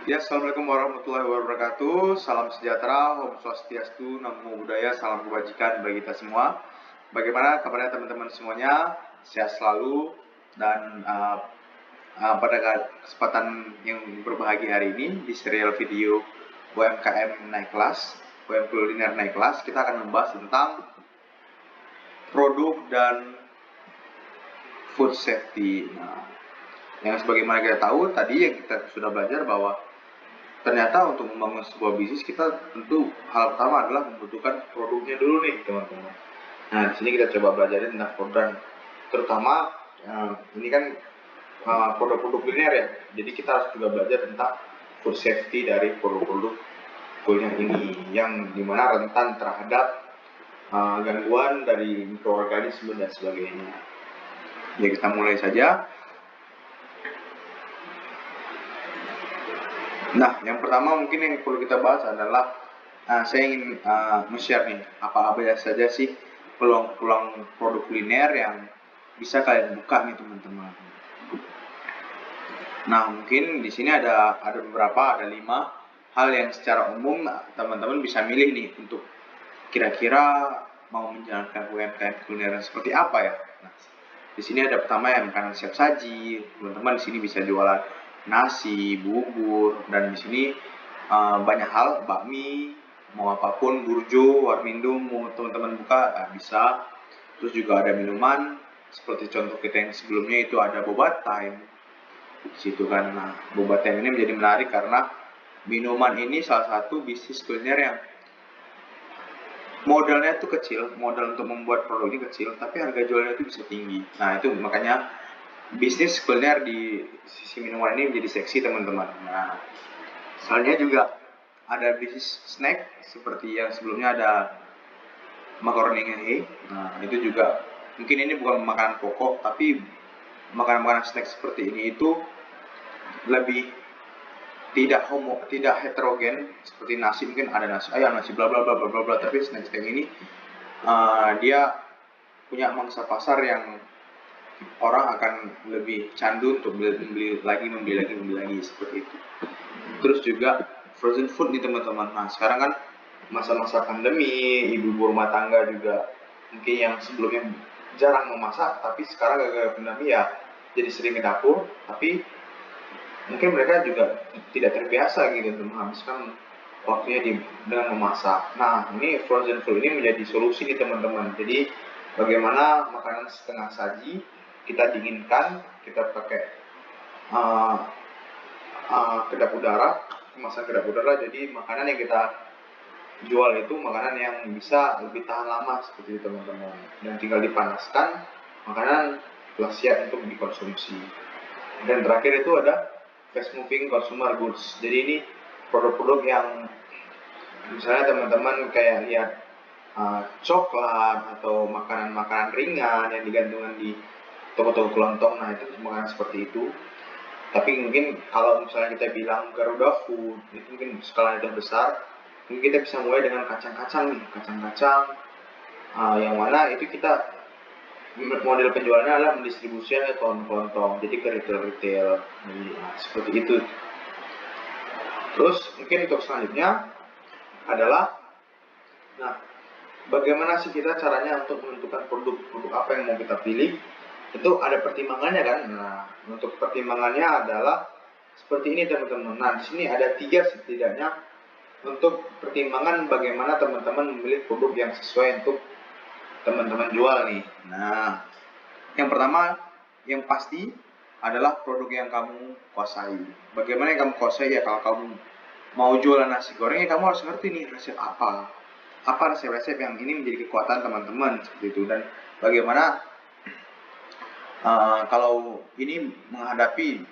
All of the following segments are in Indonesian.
Ya, Assalamualaikum warahmatullahi wabarakatuh. Salam sejahtera, Om Swastiastu, Namo Buddhaya, salam kebajikan bagi kita semua. Bagaimana kabarnya teman-teman semuanya? Sehat selalu dan pada kesempatan yang berbahagia hari ini di serial video UMKM naik kelas, UMKM kuliner naik kelas, kita akan membahas tentang produk dan food safety. Nah, yang sebagaimana kita tahu tadi yang kita sudah belajar bahwa ternyata untuk membangun sebuah bisnis kita tentu hal pertama adalah membutuhkan produknya dulu nih teman-teman. Nah di sini kita coba belajar tentang produk, terutama ini kan produk-produk kuliner ya. Jadi kita harus juga belajar tentang food safety dari produk-produk kuliner ini yang dimana rentan terhadap gangguan dari mikroorganisme dan sebagainya. Ya kita mulai saja. Nah, yang pertama mungkin yang perlu kita bahas adalah saya ingin share nih apa saja sih peluang-peluang produk kuliner yang bisa kalian buka nih teman-teman. Nah, mungkin di sini ada beberapa, ada 5 hal yang secara umum teman-teman bisa milih nih untuk kira-kira mau menjalankan UMKM kuliner seperti apa ya. Nah, di sini ada pertama yang makanan siap saji. Teman-teman di sini bisa jualan nasi, bubur, dan di sini banyak hal, bakmi, mau apapun, burjo, warmindo, mau teman-teman buka bisa. Terus juga ada minuman, seperti contoh kita yang sebelumnya itu ada boba time. Di situ kan, nah boba time ini menjadi menarik karena minuman ini salah satu bisnis kuliner yang modalnya itu kecil, modal untuk membuat produk ini kecil, tapi harga jualnya itu bisa tinggi. Nah itu makanya bisnis kuliner di sisi minuman ini menjadi seksi teman-teman. Nah, soalnya juga ada bisnis snack seperti yang sebelumnya ada makaroni ngehe. Nah, itu juga mungkin ini bukan makanan pokok, tapi makanan-makanan snack seperti ini itu lebih tidak heterogen seperti nasi. Mungkin ada nasi ayam, nasi bla bla bla bla bla, tapi snack ini dia punya mangsa pasar yang orang akan lebih candu untuk membeli lagi seperti itu. Terus juga frozen food nih teman-teman. Nah sekarang kan masa-masa pandemi, ibu rumah tangga juga mungkin yang sebelumnya jarang memasak, tapi sekarang gara-gara pandemi ya jadi sering ke dapur, tapi mungkin mereka juga tidak terbiasa gitu untuk menghabiskan waktunya dengan memasak. Nah ini frozen food ini menjadi solusi nih teman-teman. Jadi bagaimana makanan setengah saji kita dinginkan, kita pakai kedap udara, kemasan kedap udara. Jadi makanan yang kita jual itu makanan yang bisa lebih tahan lama seperti itu teman-teman, dan tinggal dipanaskan, makanan telah siap untuk dikonsumsi. Dan terakhir itu ada fast moving consumer goods. Jadi ini produk-produk yang misalnya teman-teman kayak lihat coklat atau makanan-makanan ringan yang digantungkan di toko-toko kelontong. Nah itu makanan seperti itu. Tapi mungkin kalau misalnya kita bilang Garuda Food, itu mungkin skalanya itu besar. Mungkin kita bisa mulai dengan kacang-kacang nih, kacang-kacang yang mana itu kita model penjualannya adalah mendistribusikan ke kelontong, jadi ke retail-retail. Nah, seperti itu. Terus mungkin untuk selanjutnya adalah, nah bagaimana sih kita caranya untuk menentukan produk apa yang mau kita pilih? Itu ada pertimbangannya kan. Nah untuk pertimbangannya adalah seperti ini teman-teman. Nah di sini ada 3 setidaknya untuk pertimbangan bagaimana teman-teman memilih produk yang sesuai untuk teman-teman jual nih. Nah yang pertama yang pasti adalah produk yang kamu kuasai. Bagaimana yang kamu kuasai ya, kalau kamu mau jualan nasi goreng ya kamu harus ngerti nih resep apa resep-resep yang ini menjadi kekuatan teman-teman seperti itu. Dan bagaimana kalau ini menghadapi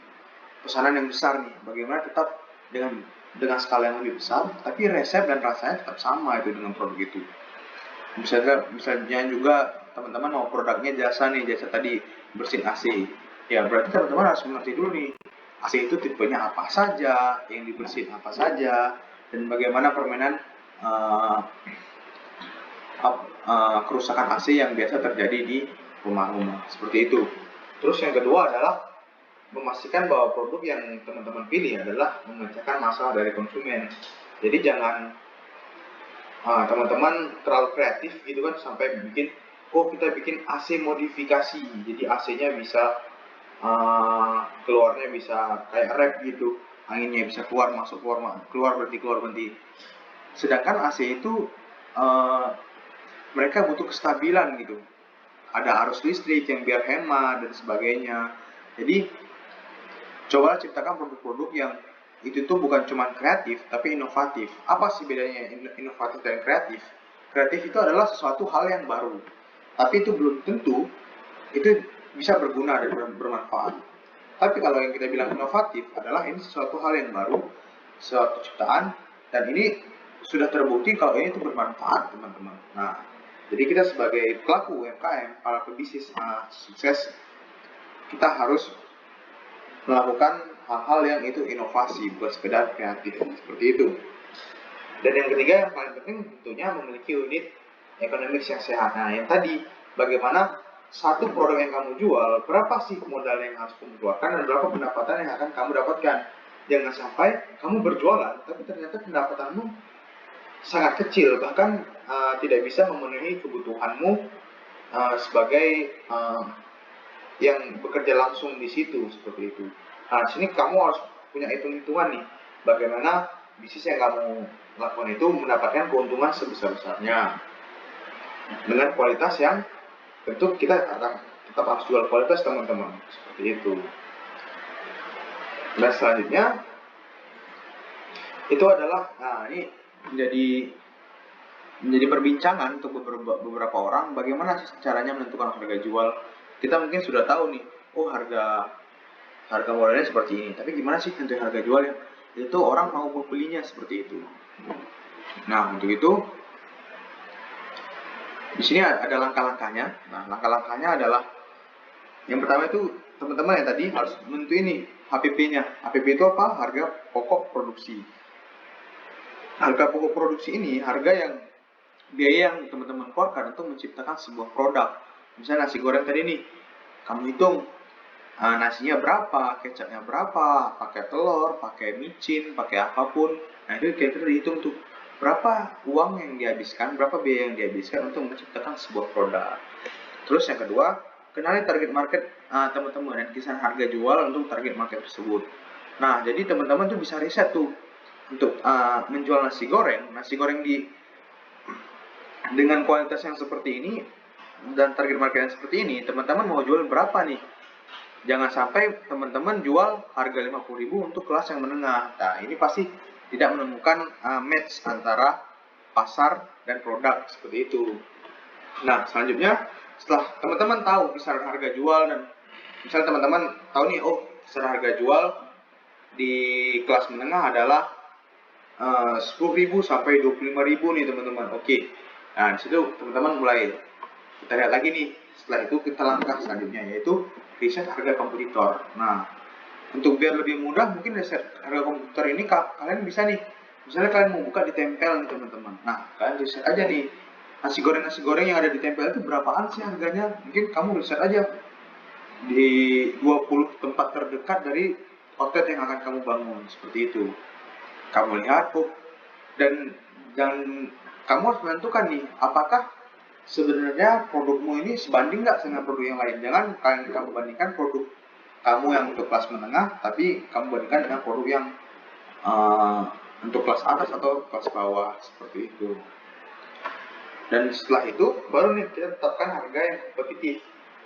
pesanan yang besar nih, bagaimana tetap dengan skala yang lebih besar tapi resep dan rasanya tetap sama itu dengan produk itu. Misalnya juga teman-teman mau produknya jasa tadi bersihin AC, ya berarti teman-teman harus mengerti dulu nih AC itu tipenya apa saja, yang dibersihin apa saja, dan bagaimana permainan kerusakan AC yang biasa terjadi di rumah-rumah seperti itu. Terus yang kedua adalah memastikan bahwa produk yang teman-teman pilih adalah memecahkan masalah dari konsumen. Jadi jangan teman-teman terlalu kreatif gitu kan sampai bikin, kita bikin AC modifikasi, jadi AC-nya bisa keluarnya bisa kayak rap gitu, anginnya bisa keluar masuk keluar berhenti. Sedangkan AC itu mereka butuh kestabilan gitu, ada arus listrik yang biar hemat dan sebagainya. Jadi coba ciptakan produk-produk yang itu tuh bukan cuma kreatif tapi inovatif. Apa sih bedanya inovatif dan kreatif? Kreatif itu adalah sesuatu hal yang baru, tapi itu belum tentu itu bisa berguna dan bermanfaat. Tapi kalau yang kita bilang inovatif adalah ini sesuatu hal yang baru, suatu ciptaan, dan ini sudah terbukti kalau ini itu bermanfaat, teman-teman. Nah, jadi kita sebagai pelaku UMKM, para pebisnis sukses, kita harus melakukan hal-hal yang itu inovasi, bukan sekedar kreatif, seperti itu. Dan yang ketiga yang paling penting tentunya memiliki unit ekonomis yang sehat. Nah, yang tadi bagaimana satu produk yang kamu jual, berapa sih modal yang harus kamu keluarkan dan berapa pendapatan yang akan kamu dapatkan. Jangan sampai kamu berjualan tapi ternyata pendapatanmu sangat kecil, bahkan tidak bisa memenuhi kebutuhanmu sebagai yang bekerja langsung di situ, seperti itu. Nah, di sini kamu harus punya hitung-hitungan nih, bagaimana bisnis yang kamu lakukan itu mendapatkan keuntungan sebesar-besarnya dengan kualitas yang tentu kita akan tetap harus jual kualitas, teman-teman, seperti itu. Dan selanjutnya itu adalah, ini menjadi perbincangan untuk beberapa orang, bagaimana caranya menentukan harga jual. Kita mungkin sudah tahu nih, harga modalnya seperti ini, tapi gimana sih tentuin harga jualnya? Itu orang mau membelinya seperti itu. Nah, untuk itu di sini ada langkah-langkahnya. Nah, langkah-langkahnya adalah yang pertama itu teman-teman yang tadi harus menentuin nih HPP-nya. HPP itu apa? Harga pokok produksi. Harga pokok produksi ini biaya yang teman-teman keluarkan untuk menciptakan sebuah produk. Misalnya nasi goreng tadi nih, kamu hitung nasinya berapa, kecapnya berapa, pakai telur, pakai micin, pakai apapun. Nah, itu kira-kira dihitung tuh berapa uang yang dihabiskan, berapa biaya yang dihabiskan untuk menciptakan sebuah produk. Terus yang kedua, kenali target market teman-teman dan kisaran harga jual untuk target market tersebut. Nah, jadi teman-teman tuh bisa riset tuh untuk menjual nasi goreng dengan kualitas yang seperti ini dan target market yang seperti ini, teman-teman mau jual berapa nih? Jangan sampai teman-teman jual harga 50.000 untuk kelas yang menengah. Nah, ini pasti tidak menemukan match antara pasar dan produk, seperti itu. Nah, selanjutnya setelah teman-teman tahu kisaran harga jual dan misalnya teman-teman tahu nih, kisaran harga jual di kelas menengah adalah 10.000 sampai 25.000 nih, teman-teman. Oke. Nah, disitu teman-teman mulai kita lihat lagi nih. Setelah itu kita langkah selanjutnya yaitu riset harga kompetitor. Nah, untuk biar lebih mudah mungkin riset harga kompetitor ini kalian bisa nih, misalnya kalian mau buka di tempel nih, teman-teman. Nah, kalian riset aja nih nasi goreng yang ada di tempel itu berapaan sih harganya. Mungkin kamu riset aja di 20 tempat terdekat dari outlet yang akan kamu bangun, seperti itu. Kamu lihat dan kamu harus menentukan nih, apakah sebenarnya produkmu ini sebanding nggak dengan produk yang lain. Jangan kamu bandingkan produk kamu yang untuk kelas menengah, tapi kamu bandingkan dengan produk yang untuk kelas atas atau kelas bawah, seperti itu. Dan setelah itu baru nih kita tetapkan harga yang kompetitif.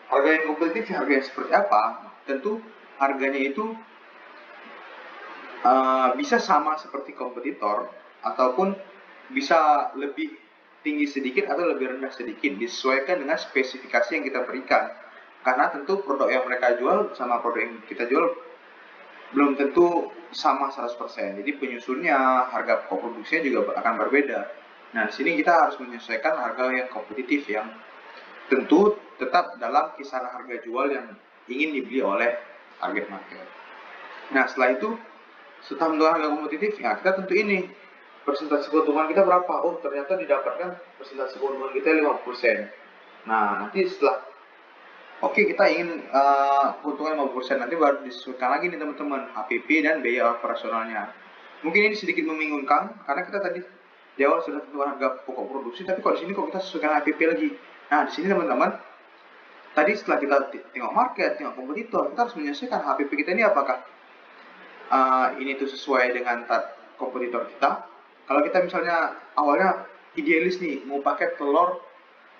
Harga yang kompetitif, harga yang seperti apa? Tentu harganya itu bisa sama seperti kompetitor ataupun bisa lebih tinggi sedikit atau lebih rendah sedikit, disesuaikan dengan spesifikasi yang kita berikan. Karena tentu produk yang mereka jual sama produk yang kita jual belum tentu sama 100%. Jadi penyusunnya, harga produksinya juga akan berbeda. Nah, di sini kita harus menyesuaikan harga yang kompetitif yang tentu tetap dalam kisaran harga jual yang ingin dibeli oleh target market. Nah, setelah itu setelah menentukan harga kompetitif, ya kita tentu ini persentase keuntungan kita berapa. Ternyata didapatkan persentase keuntungan kita 50%. Nah, nanti setelah Oke, kita ingin keuntungan 50%, nanti baru disesuaikan lagi nih teman-teman HPP dan biaya operasionalnya. Mungkin ini sedikit membingungkan karena kita tadi di awal sudah tentukan harga pokok produksi, tapi kok di sini kok kita sesuaikan HPP lagi. Nah, di sini teman-teman, tadi setelah kita tengok market, tengok kompetitor, kita harus menyesuaikan HPP kita ini apakah ini tuh sesuai dengan kompetitor kita. Kalau kita misalnya awalnya idealis nih, mau pakai telur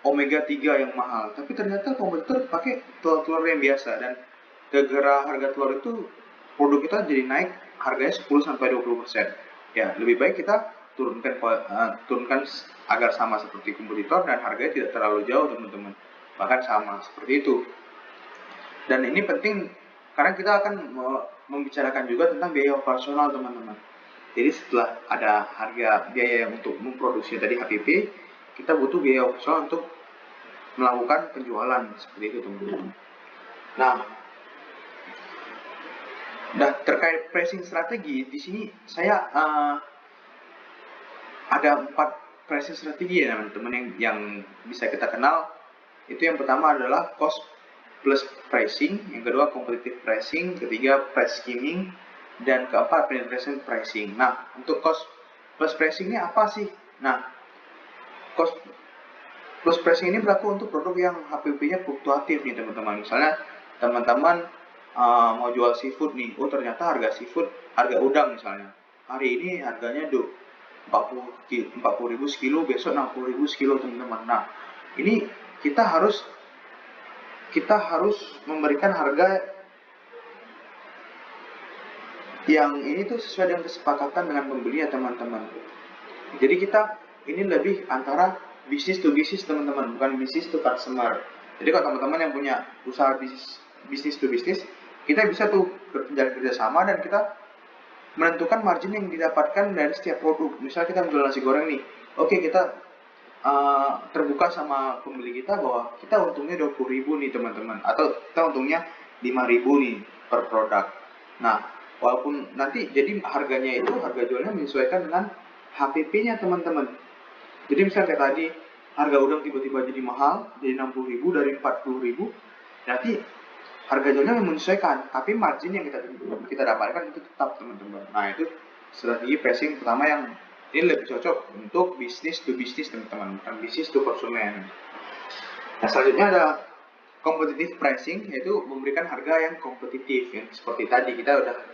omega 3 yang mahal, tapi ternyata kompetitor pakai telur-telur yang biasa, dan gara-gara harga telur itu produk kita jadi naik harganya 10-20%. Ya, lebih baik kita turunkan agar sama seperti kompetitor dan harganya tidak terlalu jauh teman-teman, bahkan sama seperti itu. Dan ini penting karena kita akan membicarakan juga tentang biaya operasional teman-teman. Jadi setelah ada harga biaya yang untuk memproduksi tadi HPP, kita butuh biaya operasional untuk melakukan penjualan seperti itu teman-teman. Nah, terkait pricing strategi, di sini saya ada 4 pricing strategi ya teman-teman yang bisa kita kenal. Itu yang pertama adalah cost plus pricing, yang kedua competitive pricing, ketiga price skimming, dan keempat penetration pricing. Nah, untuk cost plus pricing ini apa sih? Nah, cost plus pricing ini berlaku untuk produk yang HPP-nya fluktuatif nih teman-teman. Misalnya teman-teman mau jual seafood nih, oh ternyata harga seafood, harga udang misalnya, hari ini harganya 40.000 sekilo, besok 60.000 sekilo teman-teman. Nah, ini kita harus memberikan harga yang ini tuh sesuai dengan kesepakatan dengan pembeli ya teman-teman. Jadi kita ini lebih antara bisnis to bisnis teman-teman, bukan bisnis to customer. Jadi kalau teman-teman yang punya usaha bisnis to bisnis, kita bisa tuh kerja sama dan kita menentukan margin yang didapatkan dari setiap produk. Misalnya kita menjual nasi goreng nih, oke, kita terbuka sama pembeli kita bahwa kita untungnya 20.000 nih teman-teman, atau kita untungnya 5.000 nih per produk. Nah, walaupun nanti jadi harganya itu, harga jualnya menyesuaikan dengan HPP-nya teman-teman. Jadi misalnya kayak tadi harga udang tiba-tiba jadi mahal, jadi 60.000 dari 40.000, nanti harga jualnya menyesuaikan, tapi margin yang kita dapatkan itu tetap teman-teman. Nah, itu strategi pricing pertama yang ini lebih cocok untuk bisnis to bisnis teman-teman, bukan bisnis to konsumen. Nah, selanjutnya ada competitive pricing, yaitu memberikan harga yang kompetitif. Yang seperti tadi kita udah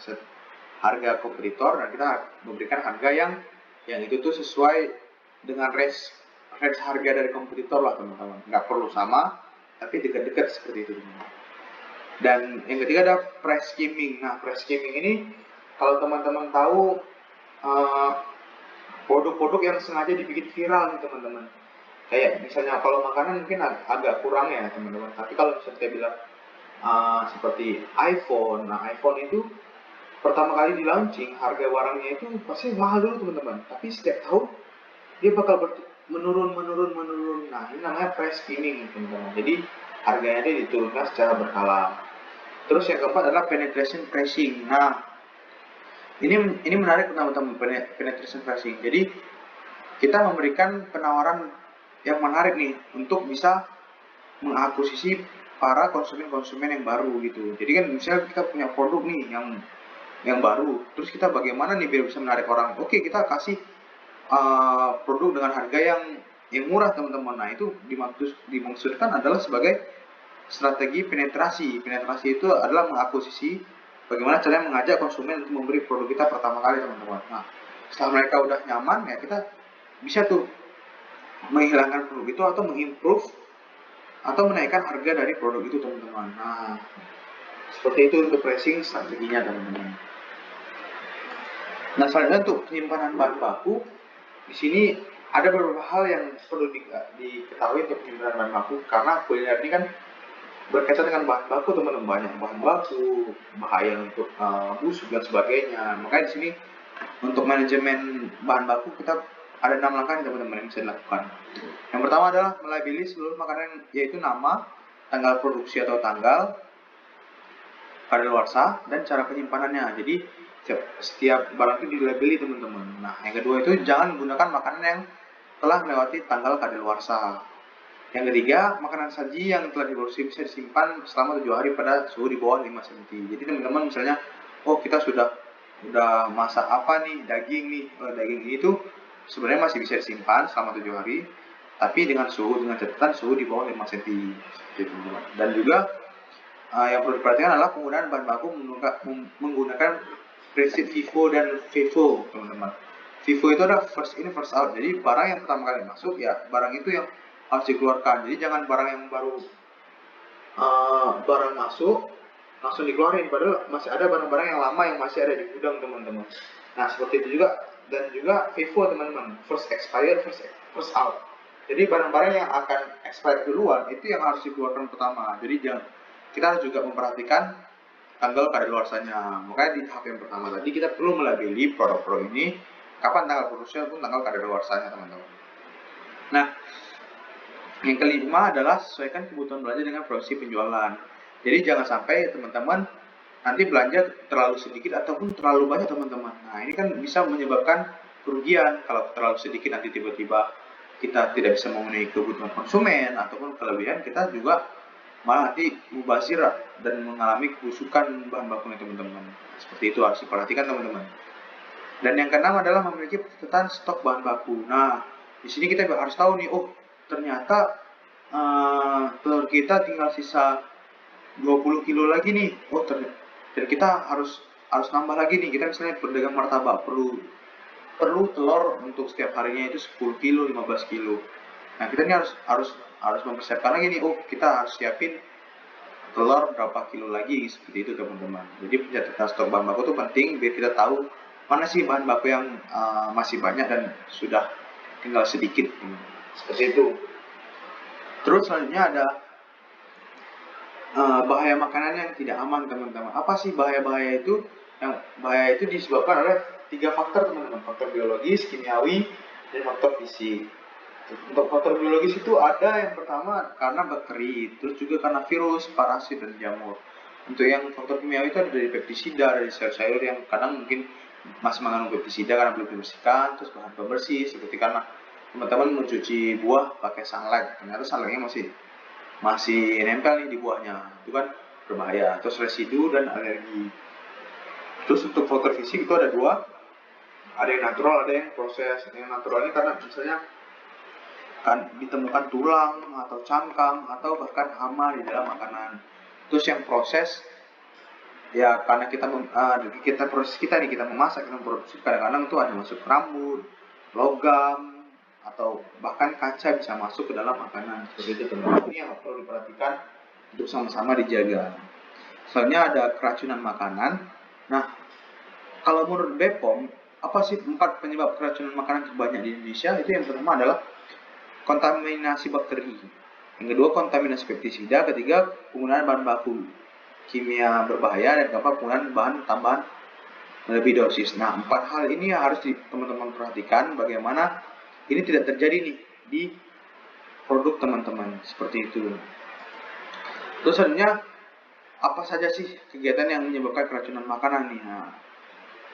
harga kompetitor, dan kita memberikan harga yang itu tuh sesuai dengan range harga dari kompetitor lah teman-teman. Nggak perlu sama, tapi dekat-dekat seperti itu teman-teman. Dan yang ketiga ada price skimming. Nah, price skimming ini kalau teman-teman tahu produk-produk yang sengaja dibikin viral nih teman-teman. Kayak misalnya kalau makanan mungkin agak kurang ya teman-teman. Tapi kalau misalnya kita bilang seperti iPhone, nah iPhone itu pertama kali di launching harga barangnya itu pasti mahal dulu teman-teman. Tapi setiap tahun dia bakal menurun. Nah, ini namanya price skimming teman-teman. Jadi harganya dia diturunkan secara berkala. Terus yang keempat adalah penetration pricing. Nah, ini menarik teman-teman, penetration pricing. Jadi kita memberikan penawaran yang menarik nih untuk bisa mengakuisisi para konsumen yang baru gitu. Jadi kan misalnya kita punya produk nih yang baru, terus kita bagaimana nih biar bisa menarik orang? Oke, kita kasih produk dengan harga yang murah teman-teman. Nah, itu dimaksudkan adalah sebagai strategi penetrasi. Penetrasi itu adalah mengakuisisi bagaimana caranya mengajak konsumen untuk membeli produk kita pertama kali teman-teman. Nah, setelah mereka udah nyaman ya kita bisa tuh menghilangkan produk itu atau mengimprove atau menaikkan harga dari produk itu teman-teman. Nah, seperti itu untuk pricing strateginya teman-teman. Nah, selanjutnya untuk penyimpanan bahan baku, di sini ada beberapa hal yang perlu diketahui untuk penyimpanan bahan baku, karena kuliner ini kan berkaitan dengan bahan baku teman-teman, banyak bahan baku, bahaya untuk busuk dan sebagainya. Makanya di sini untuk manajemen bahan baku kita ada 6 langkah teman-teman yang bisa dilakukan. Yang pertama adalah melabeli seluruh makanan, yaitu nama, tanggal produksi atau tanggal kadaluarsa, dan cara penyimpanannya. Jadi setiap barang itu dilabeli teman-teman. Nah, yang kedua itu jangan menggunakan makanan yang telah melewati tanggal kadaluarsa. Yang ketiga, makanan saji yang telah diproduksi bisa disimpan selama 7 hari pada suhu di bawah 5 cm. Jadi teman-teman misalnya, oh kita sudah masak apa nih, daging nih, daging ini tuh sebenarnya masih bisa disimpan selama 7 hari, tapi dengan catatan suhu di bawah 5 cm. Gitu. Dan juga yang perlu diperhatikan adalah penggunaan bahan baku menggunakan prinsip FIFO dan FIFO, teman-teman. FIFO itu adalah first in first out. Jadi barang yang pertama kali masuk ya barang itu yang harus dikeluarkan. Jadi jangan barang yang baru barang masuk langsung dikeluarin, padahal masih ada barang-barang yang lama yang masih ada di gudang, teman-teman. Nah seperti itu juga. Dan juga FIFO, teman-teman, first expired first out. Jadi barang-barang yang akan expired duluan itu yang harus dikeluarkan pertama. Jadi kita harus juga memperhatikan tanggal kadaluarsanya. Makanya di tahap yang pertama tadi kita perlu melabeli produk-produk ini kapan tanggal produksinya pun tanggal kadaluarsanya, teman-teman. Nah, yang kelima adalah sesuaikan kebutuhan belanja dengan proyeksi penjualan. Jadi jangan sampai teman-teman nanti belanja terlalu sedikit ataupun terlalu banyak, teman-teman. Nah, ini kan bisa menyebabkan kerugian. Kalau terlalu sedikit nanti tiba-tiba kita tidak bisa memenuhi kebutuhan konsumen, ataupun kelebihan kita juga malah nanti mubazir dan mengalami kebusukan bahan bakunya, teman-teman. Seperti itu harus diperhatikan, teman-teman. Dan yang keenam adalah memiliki catatan stok bahan baku. Nah, di sini kita harus tahu nih, oh ternyata telur kita tinggal sisa 20 kilo lagi nih. Oh dan kita harus nambah lagi nih. Kita misalnya pedagang martabak perlu telur untuk setiap harinya itu 10 kilo, 15 kilo. Nah, kita ini harus mempersiapkan lagi nih. Oh, kita harus siapin telur berapa kilo lagi, seperti itu, teman-teman. Jadi pencatatan stok bahan baku itu penting biar kita tahu mana sih bahan baku yang masih banyak dan sudah tinggal sedikit, seperti itu. Terus selanjutnya ada bahaya makanan yang tidak aman, teman-teman. Apa sih bahaya-bahaya itu? Yang bahaya itu disebabkan oleh 3 faktor, teman-teman. Faktor biologis, kimiawi, dan faktor fisik. Untuk faktor biologis itu ada yang pertama karena bakteri, terus juga karena virus, parasit, dan jamur. Untuk yang faktor kimiawi itu ada dari pestisida, dari sayur-sayur yang kadang mungkin masih mengandung pestisida karena belum dibersihkan, terus bahan pembersih seperti karena teman-teman mencuci buah pakai sunlight, ternyata sunlightnya masih nempel nih di buahnya, itu kan berbahaya. Terus residu dan alergi. Terus untuk faktor fisik itu ada 2, ada yang natural, ada yang proses. Yang natural ini karena misalnya kan ditemukan tulang atau cangkang atau bahkan hama di dalam makanan. Terus yang proses ya karena kita proses kita memasak, kita memproduksi, kadang-kadang itu ada masuk rambut, logam, atau bahkan kaca bisa masuk ke dalam makanan. Seperti itu, teman-teman. Ini yang perlu diperhatikan untuk sama-sama dijaga. Soalnya ada keracunan makanan. Nah, kalau menurut BPOM, apa sih 4 penyebab keracunan makanan terbanyak di Indonesia? Itu yang pertama adalah kontaminasi bakteri, yang kedua kontaminasi pestisida, ketiga penggunaan bahan baku kimia berbahaya, dan keempat penggunaan bahan tambahan melebihi dosis. Nah, 4 hal ini harus teman-teman perhatikan bagaimana ini tidak terjadi nih di produk teman-teman, seperti itu. Terus selanjutnya apa saja sih kegiatan yang menyebabkan keracunan makanan nih? Nah,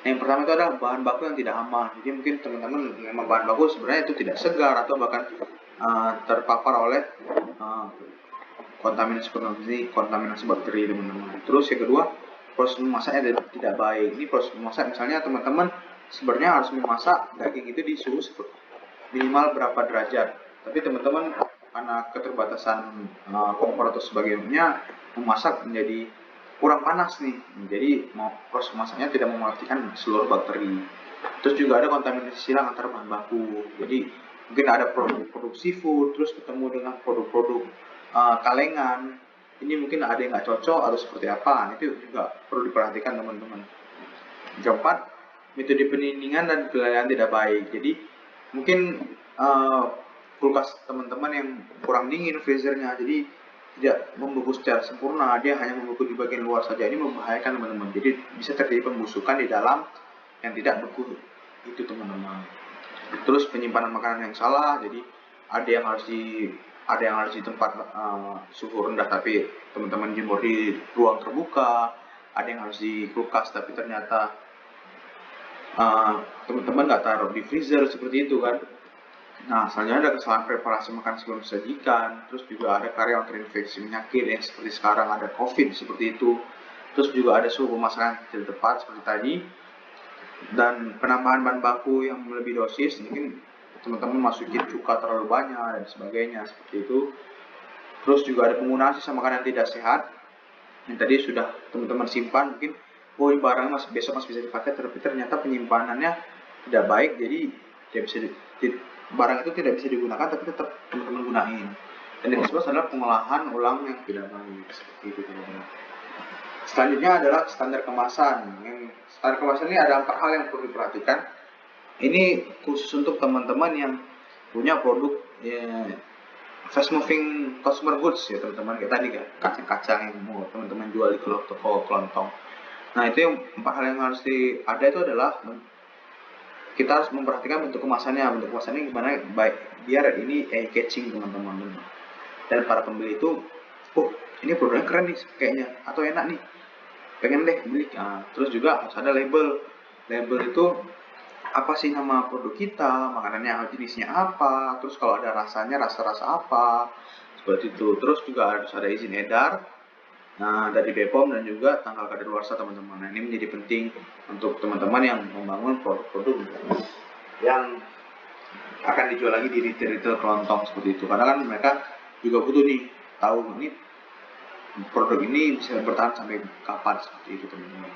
yang pertama itu adalah bahan baku yang tidak aman. Jadi mungkin teman-teman memang bahan baku sebenarnya itu tidak segar atau bahkan terpapar oleh kontaminasi bakteri, teman-teman. Terus yang kedua, proses memasaknya tidak baik. Ini proses memasak, misalnya teman-teman sebenarnya harus memasak daging itu di suhu minimal berapa derajat, tapi teman-teman karena keterbatasan kompor atau sebagainya memasak menjadi kurang panas nih, jadi proses masaknya tidak mematikan seluruh bakteri. Terus juga ada kontaminasi silang antar bahan baku, jadi mungkin ada produk seafood terus ketemu dengan produk-produk kalengan, ini mungkin ada yang nggak cocok atau seperti apa, itu juga perlu diperhatikan, teman-teman. Keempat, metode pendinginan dan penilaian tidak baik. Jadi mungkin kulkas teman-teman yang kurang dingin freezernya, jadi tidak membeku secara sempurna, dia hanya membeku di bagian luar saja. Ini membahayakan, teman-teman. Jadi bisa terjadi pembusukan di dalam yang tidak beku itu, teman-teman. Terus penyimpanan makanan yang salah, jadi ada yang harus di tempat suhu rendah tapi teman-teman jemur di ruang terbuka, ada yang harus di kulkas tapi ternyata teman-teman nggak taruh di freezer, seperti itu kan. Nah, selanjutnya ada kesalahan preparasi makan sebelum disajikan, terus juga ada karyawan terinfeksi penyakit yang seperti sekarang ada COVID seperti itu, terus juga ada suhu pemasaran yang tidak tepat seperti tadi, dan penambahan bahan baku yang melebihi dosis, mungkin teman-teman masukin cuka terlalu banyak dan sebagainya seperti itu. Terus juga ada penggunaan sisa makanan yang tidak sehat yang tadi sudah teman-teman simpan, mungkin oh ini barang besok masih bisa dipakai, tapi ternyata penyimpanannya tidak baik, jadi tidak bisa barang itu tidak bisa digunakan tapi tetap teman-teman gunain. Dan yang kedua adalah pengolahan ulang yang tidak baik seperti itu teman-teman. Selanjutnya adalah standar kemasan. Standar kemasan ini ada 4 hal yang perlu diperhatikan. Ini khusus untuk teman-teman yang punya produk fast moving consumer goods ya teman-teman, kayak tadi kan kacang-kacang yang mau teman-teman jual di toko kelontong. Nah itu yang 4 hal yang harus ada itu adalah kita harus memperhatikan bentuk kemasannya gimana baik biar ini catching teman-teman, dan para pembeli itu oh ini produknya keren nih kayaknya atau enak nih pengen deh beli. Nah, terus juga harus ada label itu apa sih nama produk kita, makanannya jenisnya apa, terus kalau ada rasanya rasa-rasa apa seperti itu. Terus juga harus ada izin edar dari BPOM dan juga tanggal kadaluarsa teman-teman. Nah ini menjadi penting untuk teman-teman yang membangun produk-produk yang akan dijual lagi di retail kelontong seperti itu, karena kan mereka juga butuh nih tahu ini produk ini bisa bertahan sampai kapan seperti itu teman-teman.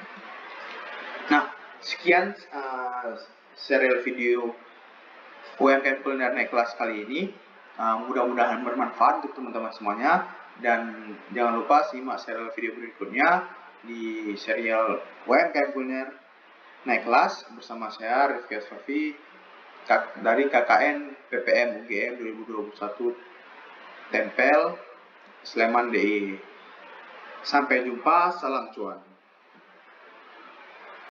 Nah sekian serial video UMKM kuliner naik kelas kali ini. Mudah-mudahan bermanfaat untuk teman-teman semuanya, dan jangan lupa simak serial video berikutnya di serial UMKM kuliner naik kelas bersama saya Rifki Asrafi dari KKN PPM UGM 2021 Tempel Sleman DIY. Sampai jumpa, salam cuan.